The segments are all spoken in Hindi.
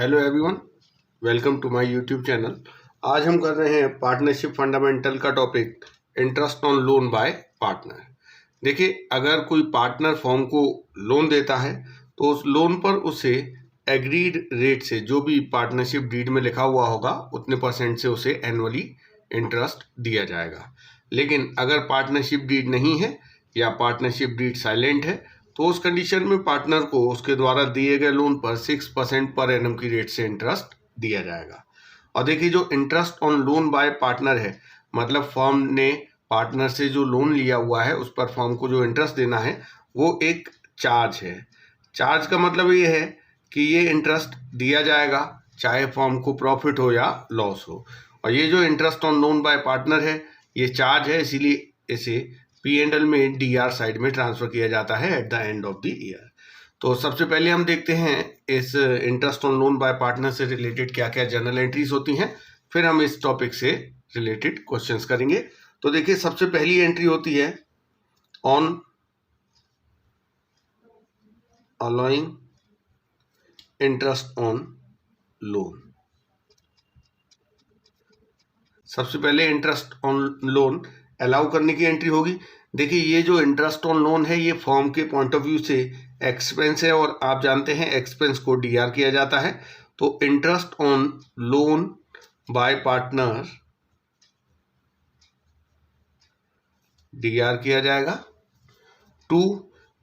Hello everyone, welcome to my YouTube channel. आज हम कर रहे हैं पार्टनरशिप फंडामेंटल का topic interest on loan by partner. देखिए, अगर कोई पार्टनर फर्म को लोन देता है तो उस लोन पर उसे एग्रीड रेट से, जो भी पार्टनरशिप डीड में लिखा हुआ होगा उतने परसेंट से उसे एनुअली इंटरेस्ट दिया जाएगा। लेकिन अगर पार्टनरशिप डीड नहीं है या पार्टनरशिप डीड साइलेंट है तो उस कंडीशन में पार्टनर को उसके द्वारा दिए गए लोन पर 6% पर एनम की रेट से इंटरेस्ट दिया जाएगा। और देखिए, जो interest on loan by partner है, मतलब फर्म ने पार्टनर से जो लोन लिया हुआ है उस पर फर्म को जो इंटरेस्ट देना है वो एक चार्ज है। चार्ज का मतलब ये है कि ये इंटरेस्ट दिया जाएगा चाहे फर्म को प्रॉफिट हो या लॉस हो। और ये जो interest on loan by partner है ये चार्ज है, इसीलिए इसे P&L में DR साइड में ट्रांसफर किया जाता है at the end of the year. तो सबसे पहले हम देखते हैं इस interest on loan by partner से रिलेटेड क्या क्या जर्नल एंट्रीज होती हैं, फिर हम इस टॉपिक से रिलेटेड क्वेश्चंस करेंगे। तो देखिए, सबसे पहली एंट्री होती है on allowing interest on loan. सबसे पहले इंटरेस्ट ऑन लोन अलाउ करने की एंट्री होगी। देखिए, ये जो इंटरेस्ट ऑन लोन है ये फर्म के पॉइंट ऑफ व्यू से एक्सपेंस है और आप जानते हैं एक्सपेंस को DR किया जाता है। तो interest on loan by partner DR किया जाएगा। टू,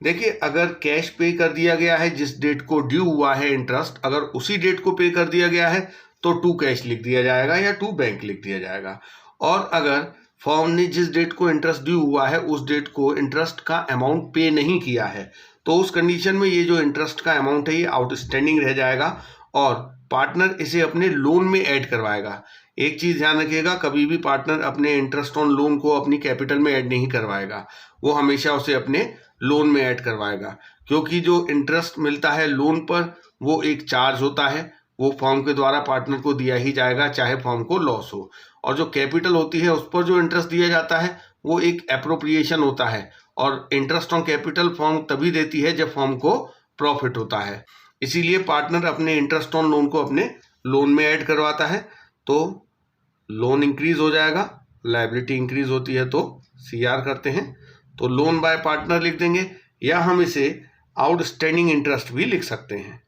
देखिए, अगर कैश पे कर दिया गया है, जिस डेट को ड्यू हुआ है इंटरेस्ट, अगर उसी डेट को पे कर दिया गया है तो टू कैश लिख दिया जाएगा या टू बैंक लिख दिया जाएगा। और अगर फर्म ने जिस डेट को इंटरेस्ट ड्यू हुआ है उस डेट को इंटरेस्ट का अमाउंट पे नहीं किया है तो उस कंडीशन में ये जो इंटरेस्ट का अमाउंट है ये आउटस्टैंडिंग रह जाएगा और पार्टनर इसे अपने लोन में ऐड करवाएगा। एक चीज ध्यान रखिएगा, कभी भी पार्टनर अपने इंटरेस्ट ऑन लोन को अपनी कैपिटल में ऐड नहीं करवाएगा, वो हमेशा उसे अपने लोन में ऐड करवाएगा, क्योंकि जो इंटरेस्ट मिलता है लोन पर वो एक चार्ज होता है, वो फर्म के द्वारा पार्टनर को दिया ही जाएगा चाहे फर्म को लॉस हो। और जो कैपिटल होती है उस पर जो इंटरेस्ट दिया जाता है वो एक एप्रोप्रिएशन होता है और इंटरेस्ट ऑन कैपिटल फर्म तभी देती है जब फर्म को प्रॉफिट होता है। इसीलिए पार्टनर अपने इंटरेस्ट ऑन लोन को अपने लोन में ऐड करवाता है। तो लोन इंक्रीज हो जाएगा, लायबिलिटी इंक्रीज होती है तो CR करते हैं, तो लोन बाय पार्टनर लिख देंगे या हम इसे आउटस्टैंडिंग इंटरेस्ट भी लिख सकते हैं।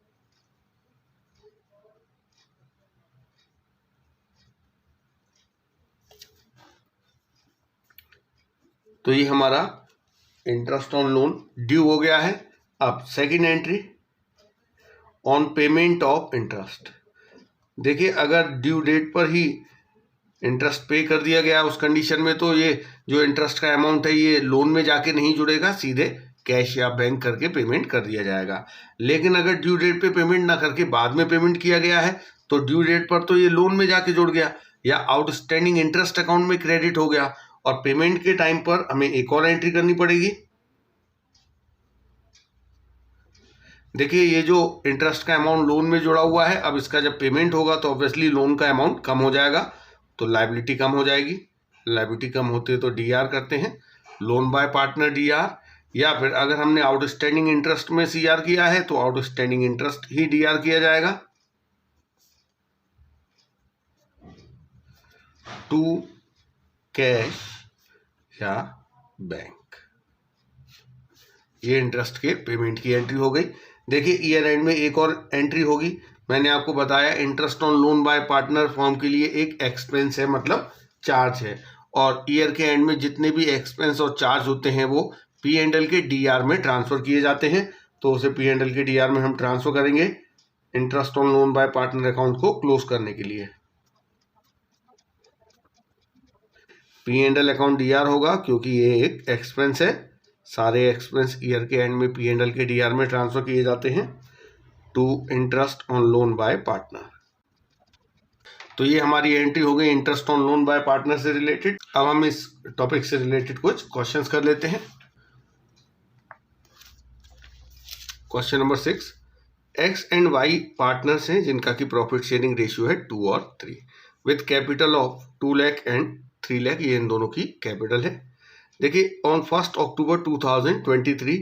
तो ये हमारा इंटरेस्ट ऑन लोन ड्यू हो गया है। अब second entry on payment of interest. देखिए, अगर ड्यू डेट पर ही इंटरेस्ट पे कर दिया गया उस कंडीशन में तो ये जो इंटरेस्ट का अमाउंट है ये लोन में जाके नहीं जुड़ेगा, सीधे कैश या बैंक करके पेमेंट कर दिया जाएगा। लेकिन अगर ड्यू डेट पे पेमेंट ना करके बाद में पेमेंट किया गया है तो ड्यू डेट पर तो ये लोन में जाके जुड़ गया या आउटस्टैंडिंग इंटरेस्ट अकाउंट में क्रेडिट हो गया और पेमेंट के टाइम पर हमें एक और एंट्री करनी पड़ेगी। देखिए, ये जो इंटरेस्ट का अमाउंट लोन में जुड़ा हुआ है, अब इसका जब पेमेंट होगा तो ऑब्वियसली लोन का अमाउंट कम हो जाएगा, तो लायबिलिटी कम हो जाएगी। लायबिलिटी कम होती है तो DR करते हैं, लोन बाय पार्टनर DR, या फिर अगर हमने आउटस्टैंडिंग इंटरेस्ट में CR किया है तो आउटस्टैंडिंग इंटरेस्ट ही DR किया जाएगा। टू कैश या बैंक, ये इंटरेस्ट के पेमेंट की एंट्री हो गई। देखिए, ईयर एंड में एक और एंट्री होगी। मैंने आपको बताया interest on loan by partner firm के लिए एक एक्सपेंस है, मतलब चार्ज है, और ईयर के एंड में जितने भी एक्सपेंस और चार्ज होते हैं वो P&L के DR में ट्रांसफर किए जाते हैं। तो उसे P&L के DR में हम ट्रांसफर करेंगे interest on loan by partner account को क्लोज करने के लिए। P&L अकाउंट DR होगा क्योंकि ये एक एक्सपेंस है, सारे एक्सपेंस ईयर के एंड में P&L के DR में ट्रांसफर किए जाते हैं to interest on loan by partner. तो ये हमारी एंट्री हो गई interest on loan by partner से रिलेटेड। अब हम इस टॉपिक से रिलेटेड कुछ क्वेश्चंस कर लेते हैं। Question number 6, X and Y partners हैं जिनका की प्रॉफिट शेयरिंग रेशियो है 2 और 3 with capital of 2 lakh and 3 lakh, ये इन दोनों की कैपिटल है। देखिए, on 1 October 2023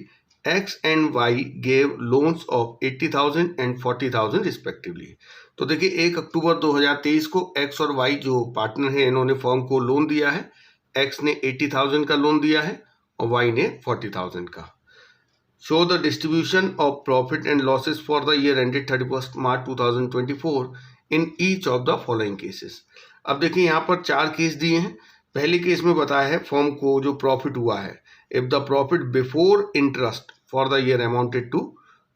X and Y gave loans of 80,000 and 40,000 respectively. तो देखिए 1 अक्टूबर 2023 को X और Y जो पार्टनर है इन्होंने फर्म को लोन दिया है। X ने 80,000 का लोन दिया है और Y ने 40,000 का। Show the distribution of profit and losses for the year ended 31 March 2024 in each of the following cases. अब देखिए यहाँ पर 4 केस दिए हैं। पहले केस में बताया है फर्म को जो प्रॉफिट हुआ है, if the profit before interest for the year amounted to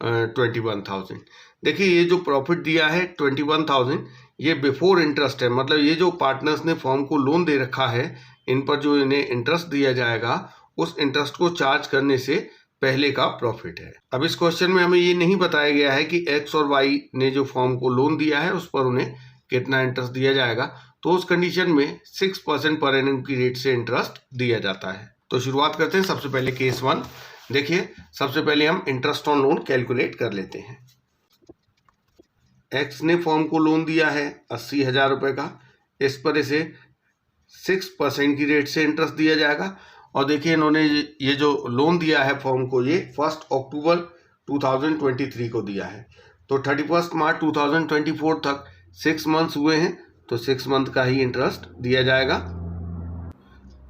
21,000। देखिए ये जो प्रॉफिट दिया है 21,000 ये बिफोर इंटरेस्ट है, मतलब ये जो पार्टनर्स ने फर्म को लोन दे रखा है इन पर जो इन्हें इंटरेस्ट दिया जाएगा उस इंटरेस्ट को चार्ज करने से पहले का प्रॉफिट है। अब इस क्वेश्चन में हमें ये नहीं बताया गया है कि एक्स और वाई ने जो फर्म को लोन दिया है उस पर उन्हें कितना इंटरेस्ट दिया जाएगा, तो उस कंडीशन में 6% पर एनम की रेट से इंटरेस्ट दिया जाता है। तो शुरुआत करते हैं। सबसे पहले केस 1 देखिए, सबसे पहले हम इंटरेस्ट ऑन लोन कैलकुलेट कर लेते हैं। एक्स ने फर्म को लोन दिया है 80,000 रुपये का, इस पर इसे 6% की रेट से इंटरेस्ट दिया जाएगा। और देखिए इन्होंने ये जो लोन दिया है फर्म को ये 1 अक्टूबर 2023 को दिया है, तो 31 मार्च 2024 तक 6 मंथ्स हुए हैं, तो 6 मंथ का ही इंटरेस्ट दिया जाएगा।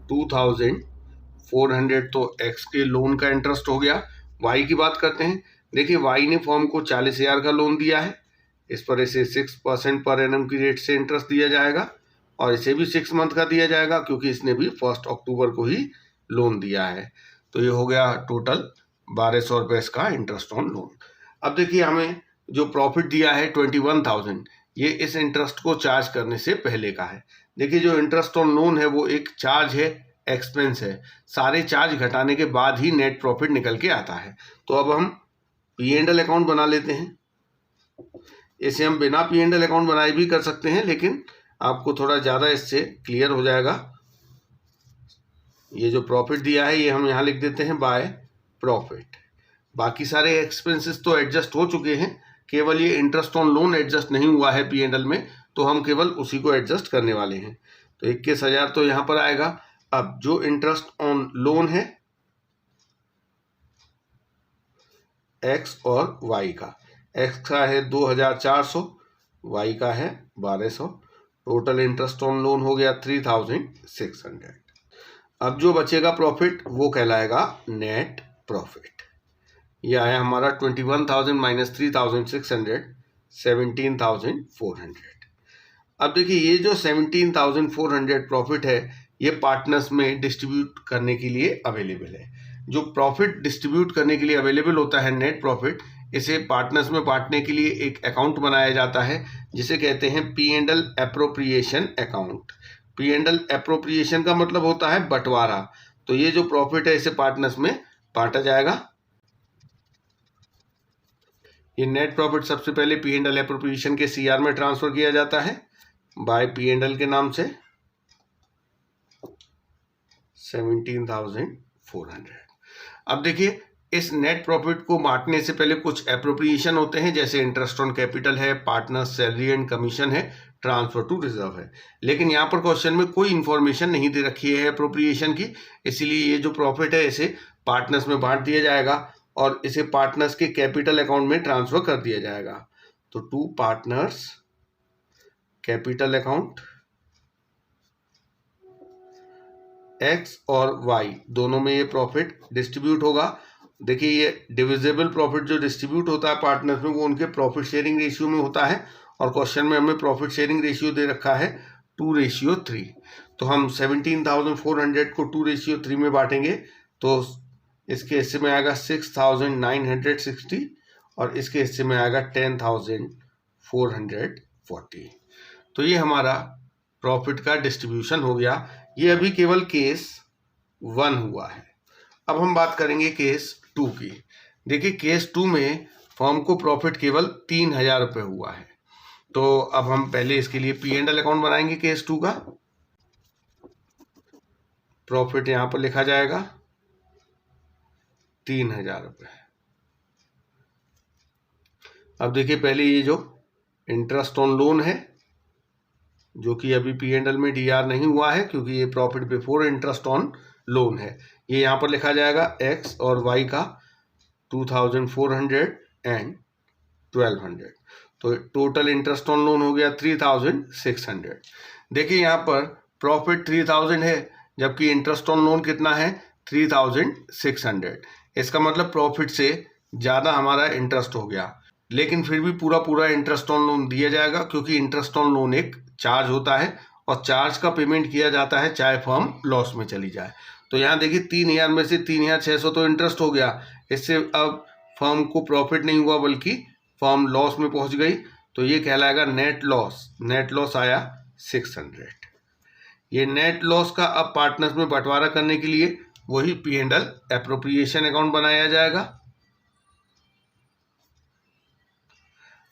2,400 तो एक्स के लोन का इंटरेस्ट हो गया। वाई की बात करते हैं। देखिए वाई ने फर्म को 40,000 का लोन दिया है, इस पर इसे 6% पर एनम की रेट से इंटरेस्ट दिया जाएगा और इसे भी 6 मंथ का दिया जाएगा क्योंकि इसने भी 1 अक्टूबर को ही लोन दिया है। तो ये हो गया टोटल 1,200 रुपये इसका इंटरेस्ट ऑन लोन। अब देखिए हमें जो प्रॉफिट दिया है 21,000 ये इस इंटरेस्ट को चार्ज करने से पहले का है। देखिए जो इंटरेस्ट ऑन लोन है वो एक चार्ज है, एक्सपेंस है, सारे चार्ज घटाने के बाद ही नेट प्रॉफिट निकल के आता है। तो अब हम P&L अकाउंट बना लेते हैं। इसे हम बिना P&L अकाउंट बनाए भी कर सकते हैं, लेकिन आपको थोड़ा ज़्यादा इससे क्लियर हो जाएगा। ये जो प्रॉफिट दिया है ये हम यहाँ लिख देते हैं बाय प्रॉफिट। बाकी सारे एक्सपेंसेस तो एडजस्ट हो चुके हैं, केवल ये इंटरेस्ट ऑन लोन एडजस्ट नहीं हुआ है P&L में, तो हम केवल उसी को एडजस्ट करने वाले हैं। तो 21,000 तो यहाँ पर आएगा। अब जो इंटरेस्ट ऑन लोन है एक्स और वाई का, एक्स का है 2,400, वाई का है 1,200, टोटल इंटरेस्ट ऑन लोन हो गया 3,600। अब जो बचेगा प्रॉफिट वो कहलाएगा नेट प्रॉफिट। यह आया हमारा 21,000 माइनस 3,600, 17,400। अब देखिए ये जो 17,400 प्रॉफिट है ये पार्टनर्स में डिस्ट्रीब्यूट करने के लिए अवेलेबल है। जो प्रॉफिट डिस्ट्रीब्यूट करने के लिए अवेलेबल होता है नेट प्रॉफिट, इसे पार्टनर्स में बांटने के लिए एक अकाउंट बनाया जाता है जिसे कहते हैं P&L appropriation account. P&L appropriation का मतलब होता है बंटवारा। तो ये जो प्रॉफिट है इसे पार्टनर्स में बांटा जाएगा। ये नेट प्रॉफिट सबसे पहले P&L एप्रोप्रिएशन के CR में ट्रांसफर किया जाता है बाय P&L के नाम से 17,400। अब देखिए इस नेट प्रॉफिट को बांटने से पहले कुछ एप्रोप्रिएशन होते हैं, जैसे इंटरेस्ट ऑन कैपिटल है, पार्टनर सैलरी एंड कमीशन है, ट्रांसफर टू रिजर्व है। लेकिन यहाँ पर क्वेश्चन में कोई इन्फॉर्मेशन नहीं दे रखी है एप्रोप्रिएशन की, इसीलिए ये जो प्रॉफिट है इसे पार्टनर्स में बांट दिया जाएगा और इसे पार्टनर्स के कैपिटल अकाउंट में ट्रांसफर कर दिया जाएगा। तो to partners capital account, X और वाई दोनों में ये प्रॉफिट डिस्ट्रीब्यूट होगा। देखिए ये डिविजिबल प्रॉफिट जो डिस्ट्रीब्यूट होता है पार्टनर्स में वो उनके प्रॉफिट शेयरिंग रेशियो में होता है और क्वेश्चन में हमें प्रॉफिट शेयरिंग रेशियो दे रखा है 2:3। तो हम 17,400 को 2:3 में बांटेंगे तो इसके हिस्से में आएगा 6,960 और इसके हिस्से में आएगा 10,440। तो ये हमारा प्रॉफिट का डिस्ट्रीब्यूशन हो गया। ये अभी केवल केस 1 हुआ है। अब हम बात करेंगे केस 2 की। देखिए केस 2 में फर्म को प्रॉफिट केवल 3,000 रुपये हुआ है। तो अब हम पहले इसके लिए P&L अकाउंट बनाएंगे केस 2 का। प्रॉफिट यहाँ पर लिखा जाएगा 3,000 रुपये। अब देखिए पहले ये जो इंटरेस्ट ऑन लोन है जो कि अभी P&L में DR नहीं हुआ है क्योंकि ये profit before interest on loan है, ये यहाँ पर लिखा जाएगा एक्स और वाई का 2,400 एंड 1,200। तो टोटल इंटरेस्ट ऑन लोन हो गया 3,600। देखिए यहाँ पर प्रॉफिट 3,000 है, जबकि इंटरेस्ट ऑन लोन कितना है 3,600। इसका मतलब प्रॉफिट से ज़्यादा हमारा इंटरेस्ट हो गया, लेकिन फिर भी पूरा इंटरेस्ट ऑन लोन दिया जाएगा, क्योंकि इंटरेस्ट ऑन लोन एक चार्ज होता है और चार्ज का पेमेंट किया जाता है चाहे फर्म लॉस में चली जाए। तो यहाँ देखिए 3,000 में से 3,600 तो इंटरेस्ट हो गया, इससे अब फर्म को प्रॉफिट नहीं हुआ बल्कि फर्म लॉस में पहुंच गई। तो ये कहलाएगा नेट लॉस। नेट लॉस आया 600। ये नेट लॉस का अब पार्टनर्स में बंटवारा करने के लिए वही P&L एप्रोप्रिएशन अकाउंट बनाया जाएगा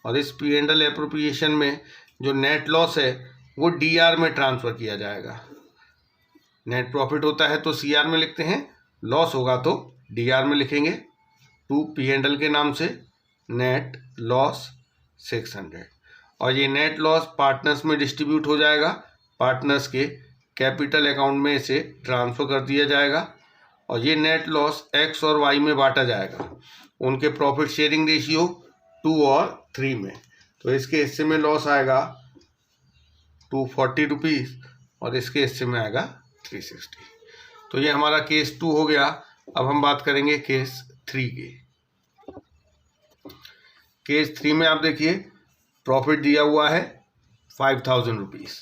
और इस P&L एप्रोप्रिएशन में जो नेट लॉस है वो DR में ट्रांसफर किया जाएगा। नेट प्रॉफिट होता है तो CR में लिखते हैं, लॉस होगा तो DR में लिखेंगे। टू P&L के नाम से नेट लॉस 600 और ये नेट लॉस पार्टनर्स में डिस्ट्रीब्यूट हो जाएगा। पार्टनर्स के कैपिटल अकाउंट में इसे ट्रांसफ़र कर दिया जाएगा और ये नेट लॉस X और Y में बांटा जाएगा, उनके प्रॉफिट शेयरिंग रेशियो 2 और 3 में। तो इसके हिस्से में लॉस आएगा 240 रुपीज़ और इसके हिस्से में आएगा 360। तो ये हमारा केस 2 हो गया। अब हम बात करेंगे केस 3 की। केस 3 में आप देखिए प्रॉफिट दिया हुआ है 5,000 रुपीज़।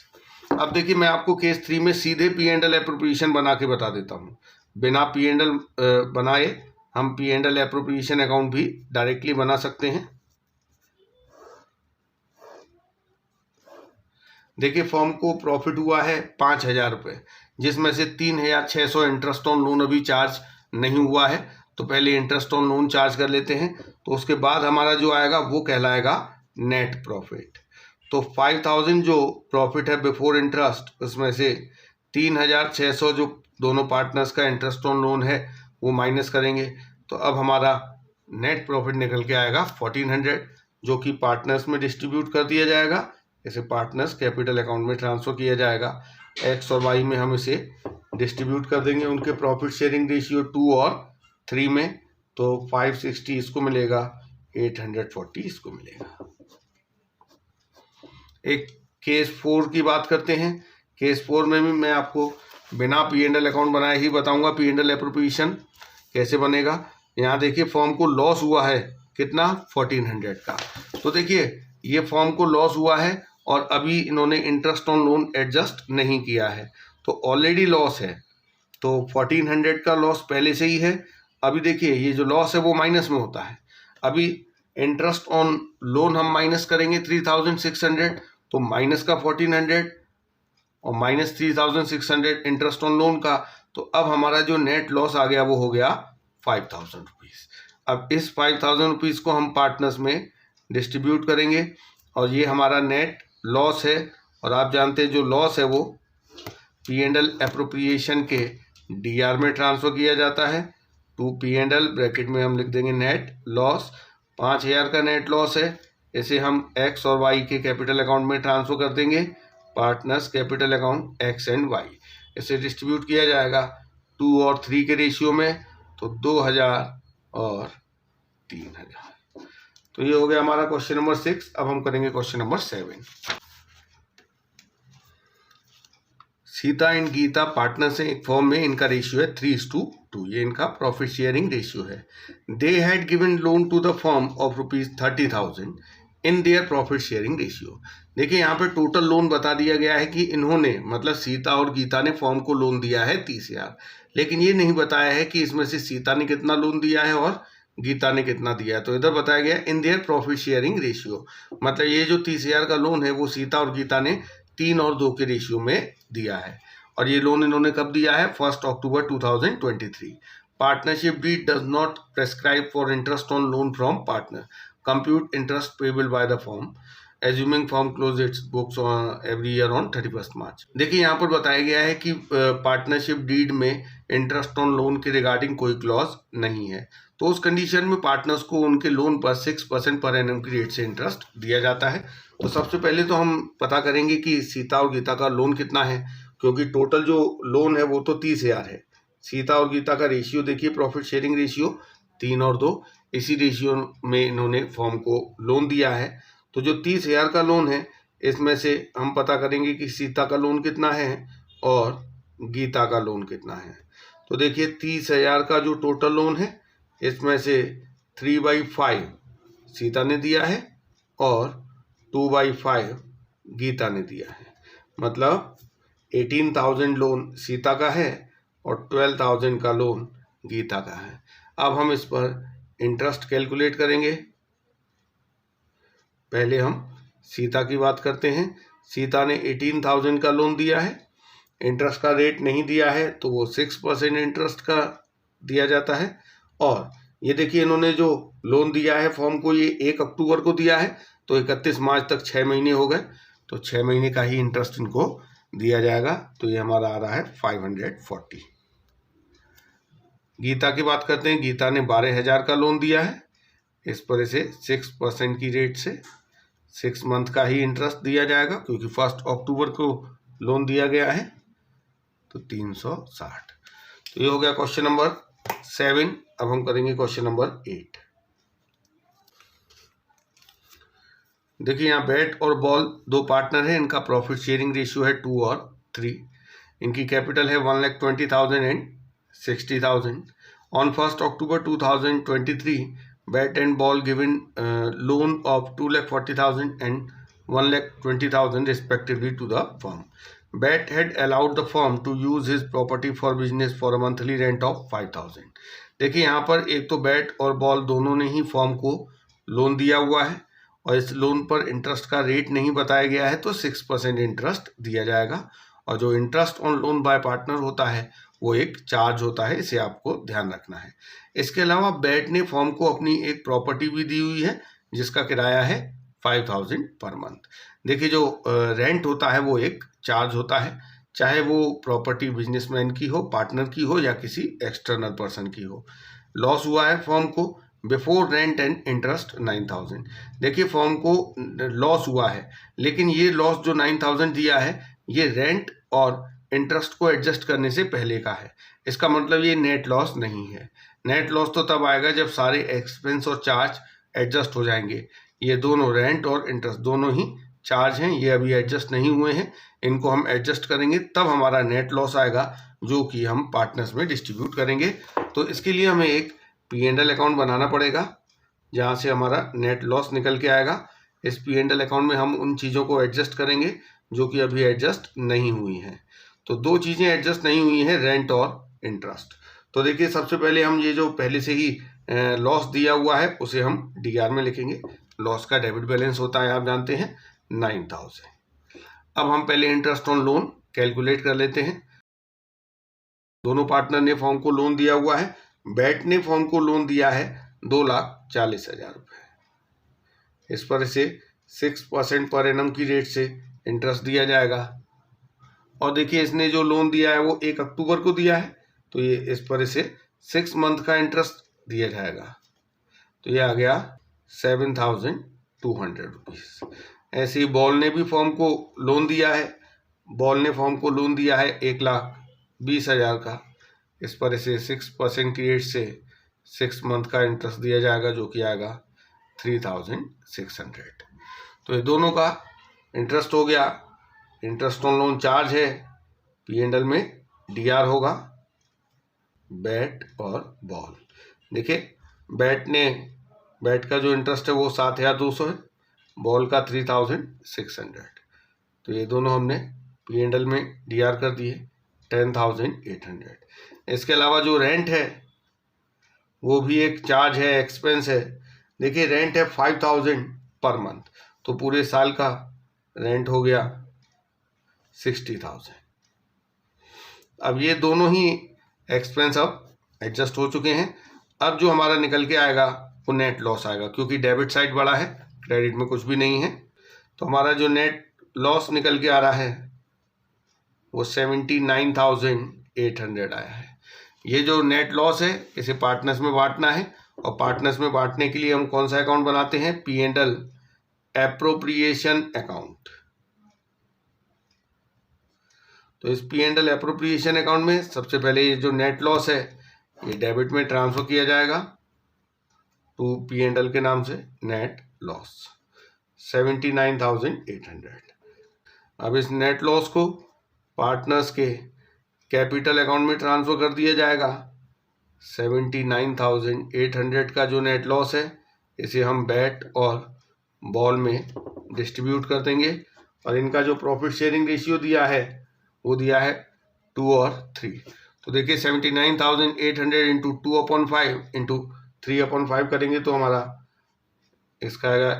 अब देखिए मैं आपको केस 3 में सीधे P&L एप्रोप्रिएशन बना के बता देता हूँ। बिना P&L बनाए हम P&L एप्रोप्रिएशन अकाउंट भी डायरेक्टली बना सकते हैं। देखिए फर्म को प्रॉफिट हुआ है 5,000 रुपये, जिसमें से 3,600 इंटरेस्ट ऑन लोन अभी चार्ज नहीं हुआ है। तो पहले इंटरेस्ट ऑन लोन चार्ज कर लेते हैं, तो उसके बाद हमारा जो आएगा वो कहलाएगा नेट प्रॉफिट। तो 5,000 जो प्रॉफिट है बिफोर इंटरेस्ट, उसमें से 3,600 जो दोनों पार्टनर्स का इंटरेस्ट ऑन लोन है वो माइनस करेंगे। तो अब हमारा नेट प्रॉफिट निकल के आएगा 1,400, जो कि पार्टनर्स में डिस्ट्रीब्यूट कर दिया जाएगा। इसे पार्टनर्स कैपिटल अकाउंट में ट्रांसफ़र किया जाएगा। X और Y में हम इसे डिस्ट्रीब्यूट कर देंगे उनके प्रॉफिट शेयरिंग रेशियो 2 और 3 में। तो 560 इसको मिलेगा, 840 इसको मिलेगा। एक केस 4 की बात करते हैं। केस 4 में भी मैं आपको बिना P&L अकाउंट बनाए ही बताऊंगा P&L एप्रोप्रिएशन कैसे बनेगा। यहाँ देखिए फर्म को लॉस हुआ है कितना, 1,400 का। तो देखिए ये फर्म को लॉस हुआ है और अभी इन्होंने इंटरेस्ट ऑन लोन एडजस्ट नहीं किया है, तो ऑलरेडी लॉस है। तो 1,400 का लॉस पहले से ही है। अभी देखिए ये जो लॉस है वो माइनस में होता है। अभी इंटरेस्ट ऑन लोन हम माइनस करेंगे 3,600, तो माइनस का 1,400 और माइनस 3,600 इंटरेस्ट ऑन लोन का। तो अब हमारा जो नेट लॉस आ गया वो हो गया 5,000 रुपीज़। अब इस 5,000 रुपीज़ को हम पार्टनर्स में डिस्ट्रीब्यूट करेंगे और ये हमारा नेट लॉस है। और आप जानते हैं जो लॉस है वो P&L एप्रोप्रिएशन के DR में ट्रांसफ़र किया जाता है। टू P&L ब्रैकेट में हम लिख देंगे नेट लॉस। 5,000 का नेट लॉस है, इसे हम X और Y के कैपिटल अकाउंट में ट्रांसफ़र कर देंगे, partners capital account X and Y। इसे डिस्ट्रीब्यूट किया जाएगा 2 और 3 के रेशियो में, तो 2,000 और 3,000। तो ये हो गया हमारा क्वेश्चन नंबर 6। अब हम करेंगे question number 7। Sita and Gita partners हैं एक फर्म में, इनका रेशियो है 3:2। ये इनका प्रॉफिट शेयरिंग रेशियो है। They had given loan to the firm of ₹30,000 in their profit sharing ratio. देखिए यहाँ पे टोटल लोन बता दिया गया है कि इन्होंने, मतलब सीता और गीता ने फर्म को लोन दिया है 30,000, लेकिन ये नहीं बताया है कि इसमें से सीता ने कितना लोन दिया है और गीता ने कितना दिया है। तो इधर बताया गया इन देयर प्रॉफिट शेयरिंग रेशियो, मतलब ये जो 30,000 का लोन है वो सीता और गीता ने 3 और 2 के रेशियो में दिया है। और ये लोन इन्होंने कब दिया है, 1 October 2023। Partnership deed does not prescribe for interest on loan from partner, compute interest payable by the firm, assuming firm close its books every year on 31 March. देखिए यहाँ पर बताया गया है कि पार्टनरशिप डीड में इंटरेस्ट ऑन लोन के रिगार्डिंग कोई क्लॉज नहीं है। तो उस कंडीशन में पार्टनर्स को उनके लोन पर 6% पर एनम की रेट से इंटरेस्ट दिया जाता है। तो सबसे पहले तो हम पता करेंगे कि सीता और गीता का लोन कितना है, क्योंकि टोटल जो लोन है वो तो 30,000 है। सीता और गीता का रेशियो देखिए, प्रॉफिट शेयरिंग रेशियो 3 और 2, इसी रेशियो में इन्होंने फॉर्म को लोन दिया है। तो जो 30,000 का लोन है इसमें से हम पता करेंगे कि सीता का लोन कितना है और गीता का लोन कितना है। तो देखिए 30,000 का जो टोटल लोन है इसमें से 3/5 सीता ने दिया है और 2/5 गीता ने दिया है। मतलब 18,000 लोन सीता का है और 12,000 का लोन गीता का है। अब हम इस पर इंटरेस्ट कैलकुलेट करेंगे। पहले हम सीता की बात करते हैं। सीता ने 18,000 का लोन दिया है, इंटरेस्ट का रेट नहीं दिया है तो वो 6% इंटरेस्ट का दिया जाता है। और ये देखिए इन्होंने जो लोन दिया है फॉर्म को, ये 1 अक्टूबर को दिया है, तो 31 मार्च तक 6 महीने हो गए, तो 6 महीने का ही इंटरेस्ट इनको दिया जाएगा। तो ये हमारा आ रहा है 540। गीता की बात करते हैं। गीता ने 12,000 का लोन दिया है, इस पर इसे 6% की रेट से 6 मंथ का ही इंटरेस्ट दिया जाएगा, क्योंकि 1 अक्टूबर को लोन दिया गया है। तो 360। तो ये हो गया क्वेश्चन नंबर 7। अब हम करेंगे क्वेश्चन नंबर 8। देखिए यहाँ बैट और बॉल दो पार्टनर हैं, इनका प्रॉफिट शेयरिंग रेशियो है 2 और 3। इनकी कैपिटल है 1,20,000 and 60,000। On 1 October 2023 bat and ball given loan of 2,40,000 and 1,20,000 respectively to the firm. Bat had allowed the firm to use his property for business for a monthly rent of 5,000. देखिए यहाँ पर एक तो बैट और बॉल दोनों ने ही फर्म को लोन दिया हुआ है और इस लोन पर इंटरेस्ट का रेट नहीं बताया गया है, तो 6% इंटरेस्ट दिया जाएगा। और जो interest on loan by partner होता है वो एक चार्ज होता है, इसे आपको ध्यान रखना है। इसके अलावा बैट ने फर्म को अपनी एक प्रॉपर्टी भी दी हुई है जिसका किराया है 5,000 पर मंथ। देखिए जो रेंट होता है वो एक चार्ज होता है, चाहे वो प्रॉपर्टी बिजनेसमैन की हो, पार्टनर की हो या किसी एक्सटर्नल पर्सन की हो। लॉस हुआ है फर्म को बिफोर रेंट एंड इंटरेस्ट 9,000। देखिए फर्म को लॉस हुआ है, लेकिन ये लॉस जो 9,000 दिया है ये रेंट और इंटरेस्ट को एडजस्ट करने से पहले का है। इसका मतलब ये नेट लॉस नहीं है। नेट लॉस तो तब आएगा जब सारे एक्सपेंस और चार्ज एडजस्ट हो जाएंगे। ये दोनों रेंट और इंटरेस्ट दोनों ही चार्ज हैं, ये अभी एडजस्ट नहीं हुए हैं, इनको हम एडजस्ट करेंगे तब हमारा नेट लॉस आएगा, जो कि हम पार्टनर्स में डिस्ट्रीब्यूट करेंगे। तो इसके लिए हमें एक P&L अकाउंट बनाना पड़ेगा जहाँ से हमारा नेट लॉस निकल के आएगा। इस P&L अकाउंट में हम उन चीज़ों को एडजस्ट करेंगे जो कि अभी एडजस्ट नहीं हुई हैं। तो दो चीज़ें एडजस्ट नहीं हुई हैं, रेंट और इंटरेस्ट। तो देखिए सबसे पहले हम ये जो पहले से ही लॉस दिया हुआ है उसे हम DR में लिखेंगे। लॉस का डेबिट बैलेंस होता है आप जानते हैं 9,000। अब हम पहले इंटरेस्ट ऑन लोन कैलकुलेट कर लेते हैं। दोनों पार्टनर ने फर्म को लोन दिया हुआ है। बैट ने फर्म को लोन दिया है 2,40,000 रुपये। इस पर इसे 6% पर एनम की रेट से इंटरेस्ट दिया जाएगा। और देखिए इसने जो लोन दिया है वो 1 अक्टूबर को दिया है, तो ये इस पर इसे 6 मंथ का इंटरेस्ट दिया जाएगा। तो ये आ गया 7,200 रुपीज़। ऐसे ही बॉल ने भी फर्म को लोन दिया है। बॉल ने फर्म को लोन दिया है 1,20,000 का। इस पर इसे 6% की रेट से 6 मंथ का इंटरेस्ट दिया जाएगा, जो कि आएगा 3,600। तो ये दोनों का इंटरेस्ट हो गया। इंटरेस्ट ऑन लोन चार्ज है, P&L में DR होगा बैट और बॉल। देखिए बैट का जो इंटरेस्ट है वो 7,200 है, बॉल का 3,600। तो ये दोनों हमने P&L में DR कर दिए 10,800। इसके अलावा जो रेंट है वो भी एक चार्ज है, एक्सपेंस है। देखिए रेंट है 5,000 पर मंथ, तो पूरे साल का रेंट हो गया 60,000। अब ये दोनों ही एक्सपेंस अब एडजस्ट हो चुके हैं। अब जो हमारा निकल के आएगा वो नेट लॉस आएगा, क्योंकि डेबिट साइड बड़ा है, क्रेडिट में कुछ भी नहीं है। तो हमारा जो नेट लॉस निकल के आ रहा है वो 79,800 आया है। ये जो नेट लॉस है इसे पार्टनर्स में बांटना है, और पार्टनर्स में बांटने के लिए हम कौन सा अकाउंट बनाते हैं? P&L appropriation account. तो इस P&L एप्रोप्रिएशन अकाउंट में सबसे पहले ये जो नेट लॉस है ये डेबिट में ट्रांसफर किया जाएगा टू P&L के नाम से नेट लॉस 79,800। अब इस नेट लॉस को पार्टनर्स के कैपिटल अकाउंट में ट्रांसफर कर दिया जाएगा। 79,800 का जो नेट लॉस है इसे हम बैट और बॉल में डिस्ट्रीब्यूट कर देंगे और इनका जो प्रॉफिट शेयरिंग रेशियो दिया है वो दिया है 2 और 3। तो देखिए 79,800 इंटू 2/5 इंटू 3/5 करेंगे तो हमारा इसका आएगा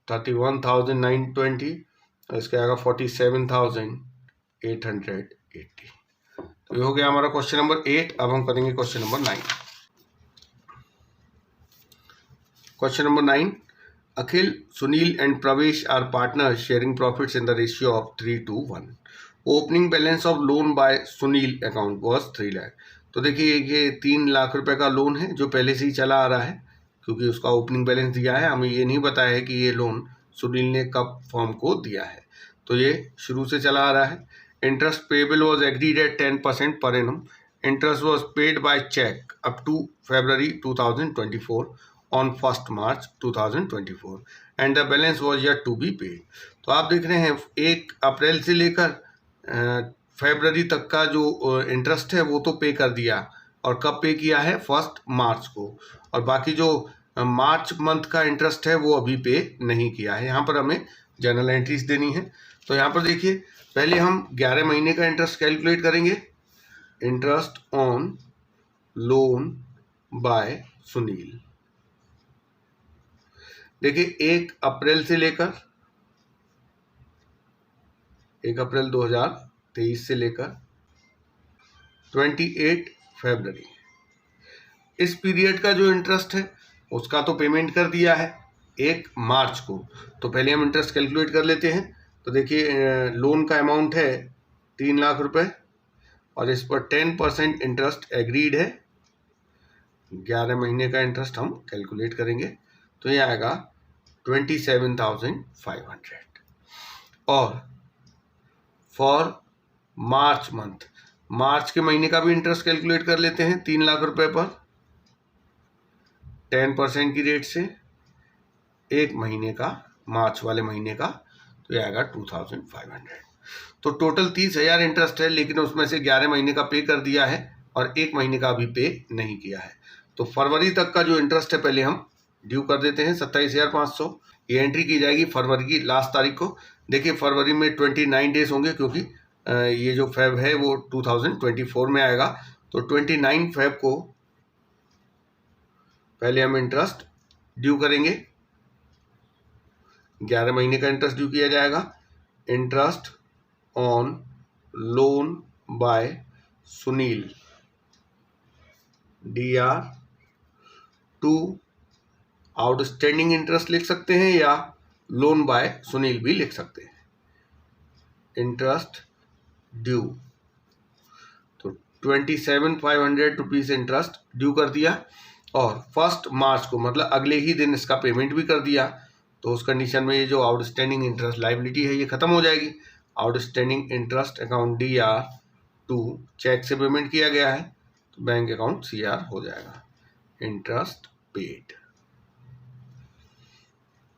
31,920 और इसका आएगा 47,880। तो ये हो गया हमारा क्वेश्चन नंबर 8। अब हम करेंगे question number 9। Question number 9, Akhil, Sunil and Pravesh are partners sharing profits in the ratio of 3:1. Opening balance of loan by Sunil account was 3 lakh. तो देखिए ये 3 लाख रुपए का लोन है जो पहले से ही चला आ रहा है, क्योंकि उसका ओपनिंग बैलेंस दिया है। हमें ये नहीं बताया है कि ये लोन सुनील ने कब फर्म को दिया है, तो ये शुरू से चला आ रहा है। Interest payable was agreed at 10% per annum. Interest was paid by cheque up to February 2024 on 1st March 2024 and the balance was yet to be paid। तो आप देख रहे हैं 1 अप्रैल से लेकर फरवरी तक का जो इंटरेस्ट है वो तो पे कर दिया, और कब पे किया है 1 मार्च को, और बाकी जो मार्च मंथ का इंटरेस्ट है वो अभी पे नहीं किया है। यहाँ पर हमें जर्नल एंट्रीज देनी है। तो यहाँ पर देखिए पहले हम 11 महीने का इंटरेस्ट कैलकुलेट करेंगे। Interest on loan bye Sunil, देखिए 1 अप्रैल से लेकर 1 अप्रैल 2023 से लेकर 28 फरवरी, इस पीरियड का जो इंटरेस्ट है उसका तो पेमेंट कर दिया है 1 मार्च को। तो पहले हम इंटरेस्ट कैलकुलेट कर लेते हैं। तो देखिए लोन का अमाउंट है 3 लाख रुपए और इस पर 10% इंटरेस्ट एग्रीड है। 11 महीने का इंटरेस्ट हम कैलकुलेट करेंगे तो ये आएगा 27,500। और फॉर मार्च मंथ, मार्च के महीने का भी इंटरेस्ट कैलकुलेट कर लेते हैं 3 लाख रुपए पर 10% की रेट से 1 महीने का, मार्च वाले महीने का, तो ये आएगा 2,500। तो टोटल 30,000 इंटरेस्ट है, लेकिन उसमें से 11 महीने का पे कर दिया है और 1 महीने का अभी पे नहीं किया है। तो फरवरी तक का जो इंटरेस्ट है पहले हम ड्यू कर देते हैं 27,500। ये एंट्री की जाएगी फरवरी की लास्ट तारीख को। देखिए फरवरी में 29 डेज होंगे, क्योंकि ये जो फेब है वो 2024 में आएगा। तो 29 फेब को पहले हम इंटरेस्ट ड्यू करेंगे। 11 महीने का इंटरेस्ट ड्यू किया जाएगा। Interest on loan bye Sunil DR2 outstanding interest लिख सकते हैं या लोन बाय सुनील भी लिख सकते हैं। इंटरेस्ट ड्यू, तो 27,500 रुपीज इंटरेस्ट ड्यू कर दिया और 1 मार्च को मतलब अगले ही दिन इसका पेमेंट भी कर दिया। तो उस कंडीशन में ये जो आउटस्टैंडिंग इंटरेस्ट लायबिलिटी है ये खत्म हो जाएगी। Outstanding interest account DR2 cheque से पेमेंट किया गया है तो बैंक अकाउंट CR हो जाएगा। Interest paid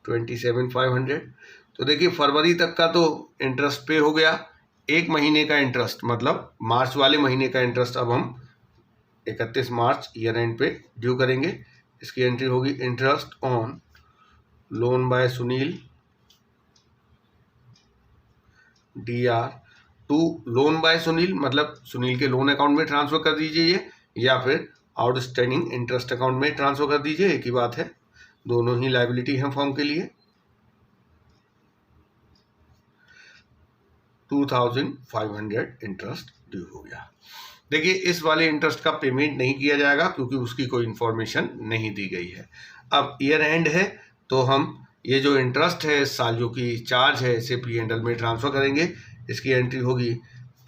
27,500। तो देखिए फरवरी तक का तो इंटरेस्ट पे हो गया। 1 महीने का इंटरेस्ट मतलब मार्च वाले महीने का इंटरेस्ट अब हम 31 मार्च ईयर एंड पे ड्यू करेंगे। इसकी एंट्री होगी interest on loan bye Sunil DR2 loan by Sunil मतलब सुनील के लोन अकाउंट में ट्रांसफर कर दीजिए या फिर आउटस्टैंडिंग इंटरेस्ट अकाउंट में ट्रांसफर कर दीजिए, एक ही बात है, दोनों ही लायबिलिटी है फर्म के लिए। 2,500 इंटरेस्ट ड्यू हो गया। देखिए इस वाले इंटरेस्ट का पेमेंट नहीं किया जाएगा क्योंकि उसकी कोई इन्फॉर्मेशन नहीं दी गई है। अब ईयर एंड है तो हम ये जो इंटरेस्ट है इस साल जो कि चार्ज है इसे P&L में ट्रांसफर करेंगे। इसकी एंट्री होगी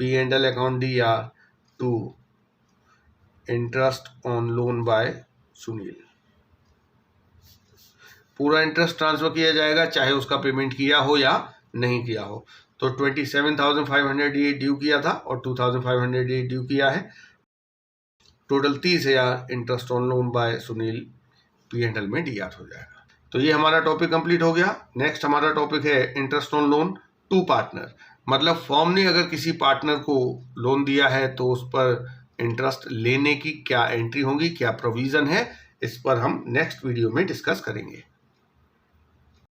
P&L account DR2 interest on loan bye Sunil. पूरा इंटरेस्ट ट्रांसफर किया जाएगा चाहे उसका पेमेंट किया हो या नहीं किया हो। तो 27,500 ये ड्यू किया था और 2,500 ये ड्यू किया है। Total 30,000 interest on loan bye Sunil P&L में DR हो जाएगा। तो ये हमारा टॉपिक कंप्लीट हो गया। नेक्स्ट हमारा टॉपिक है interest on loan to partner. मतलब फॉर्म ने अगर किसी पार्टनर को लोन दिया है तो उस पर इंटरेस्ट लेने की क्या एंट्री होगी, क्या प्रोविजन है, इस पर हम नेक्स्ट वीडियो में डिस्कस करेंगे।